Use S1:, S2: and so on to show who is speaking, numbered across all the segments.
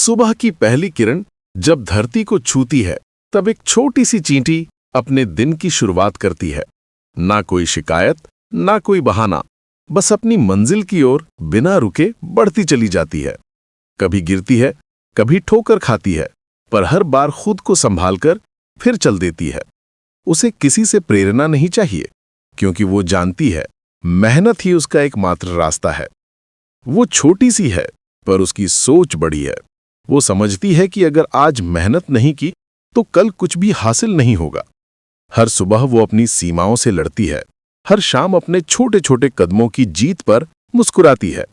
S1: सुबह की पहली किरण जब धरती को छूती है, तब एक छोटी सी चींटी अपने दिन की शुरुआत करती है। ना कोई शिकायत, ना कोई बहाना, बस अपनी मंजिल की ओर बिना रुके बढ़ती चली जाती है। कभी गिरती है, कभी ठोकर खाती है, पर हर बार खुद को संभालकर फिर चल देती है। उसे किसी से प्रेरणा नहीं चाहिए, क्योंकि वो जानती है मेहनत ही उसका एकमात्र रास्ता है। वो छोटी सी है, पर उसकी सोच बड़ी है। वो समझती है कि अगर आज मेहनत नहीं की तो कल कुछ भी हासिल नहीं होगा। हर सुबह वो अपनी सीमाओं से लड़ती है, हर शाम अपने छोटे छोटे कदमों की जीत पर मुस्कुराती है,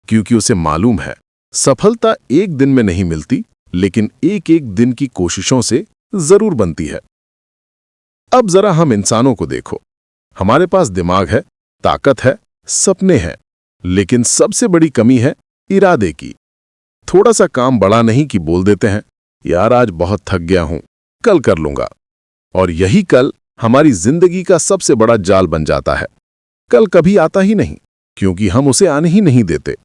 S1: क्योंकि उसे मालूम है सफलता एक दिन में नहीं मिलती, लेकिन एक एक दिन की कोशिशों से जरूर बनती है। अब जरा हम इंसानों को देखो। हमारे पास दिमाग है, ताकत है, सपने हैं, लेकिन सबसे बड़ी कमी है इरादे की। थोड़ा सा काम बड़ा नहीं कि बोल देते हैं, यार आज बहुत थक गया हूं, कल कर लूंगा। और यही कल हमारी जिंदगी का सबसे बड़ा जाल बन जाता है। कल कभी आता ही नहीं, क्योंकि हम उसे आने ही नहीं देते।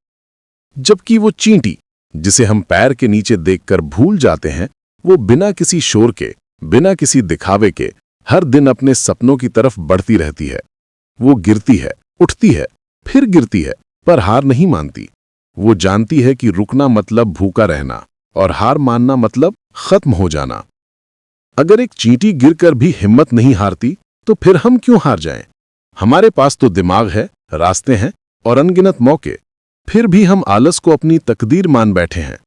S1: जबकि वो चींटी, जिसे हम पैर के नीचे देखकर भूल जाते हैं, वो बिना किसी शोर के, बिना किसी दिखावे के हर दिन अपने सपनों की तरफ बढ़ती रहती है। वो गिरती है, उठती है, फिर गिरती है, पर हार नहीं मानती। वो जानती है कि रुकना मतलब भूखा रहना और हार मानना मतलब खत्म हो जाना। अगर एक चींटी गिरकर भी हिम्मत नहीं हारती, तो फिर हम क्यों हार जाएं? हमारे पास तो दिमाग है, रास्ते हैं और अनगिनत मौके, फिर भी हम आलस को अपनी तकदीर मान बैठे हैं।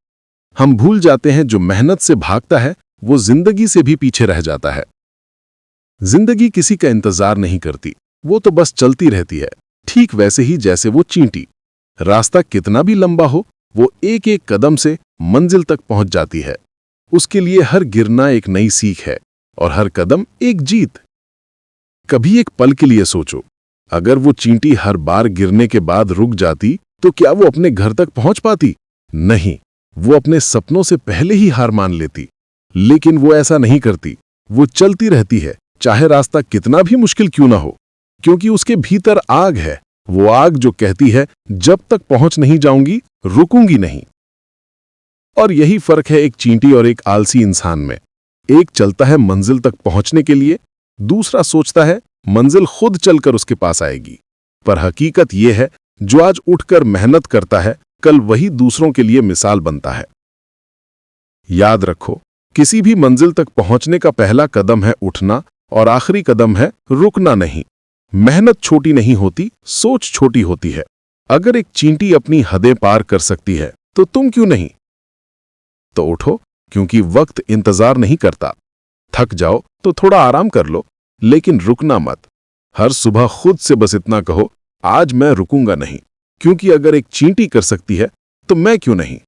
S1: हम भूल जाते हैं जो मेहनत से भागता है वो जिंदगी से भी पीछे रह जाता है। जिंदगी किसी का इंतजार नहीं करती, वो तो बस चलती रहती है, ठीक वैसे ही जैसे वो चींटी। रास्ता कितना भी लंबा हो, वो एक एक कदम से मंजिल तक पहुंच जाती है। उसके लिए हर गिरना एक नई सीख है और हर कदम एक जीत। कभी एक पल के लिए सोचो, अगर वो चींटी हर बार गिरने के बाद रुक जाती तो क्या वो अपने घर तक पहुंच पाती? नहीं, वो अपने सपनों से पहले ही हार मान लेती। लेकिन वो ऐसा नहीं करती, वो चलती रहती है, चाहे रास्ता कितना भी मुश्किल क्यों ना हो, क्योंकि उसके भीतर आग है। वो आग जो कहती है जब तक पहुंच नहीं जाऊंगी, रुकूंगी नहीं। और यही फर्क है एक चींटी और एक आलसी इंसान में। एक चलता है मंजिल तक पहुंचने के लिए, दूसरा सोचता है मंजिल खुद चलकर उसके पास आएगी। पर हकीकत यह है, जो आज उठकर मेहनत करता है, कल वही दूसरों के लिए मिसाल बनता है। याद रखो, किसी भी मंजिल तक पहुंचने का पहला कदम है उठना और आखिरी कदम है रुकना नहीं। मेहनत छोटी नहीं होती, सोच छोटी होती है। अगर एक चींटी अपनी हदें पार कर सकती है, तो तुम क्यों नहीं? तो उठो, क्योंकि वक्त इंतजार नहीं करता। थक जाओ तो थोड़ा आराम कर लो, लेकिन रुकना मत। हर सुबह खुद से बस इतना कहो, आज मैं रुकूंगा नहीं, क्योंकि अगर एक चींटी कर सकती है तो मैं क्यों नहीं।